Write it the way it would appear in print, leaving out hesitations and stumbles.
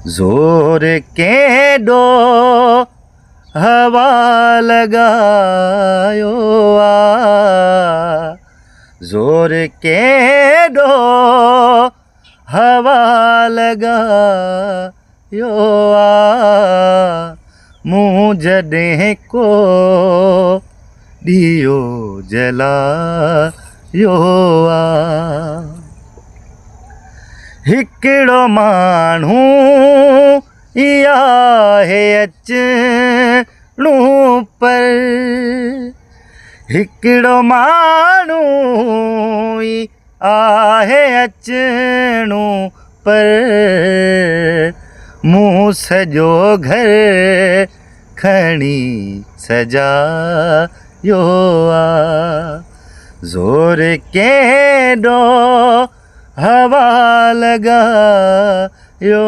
ज़ोर केॾो हवा लॻायो ज़ोर केॾो हवा लॻायो मूं जॾहिं को ॾीओ जलायो हिकिड़ो माण्हू आहे अचणो पर हिकिड़ो माण्हू आहे अचणो पर मूं सॼो घर खणी सजायो ज़ोर केॾो हवा लॻायो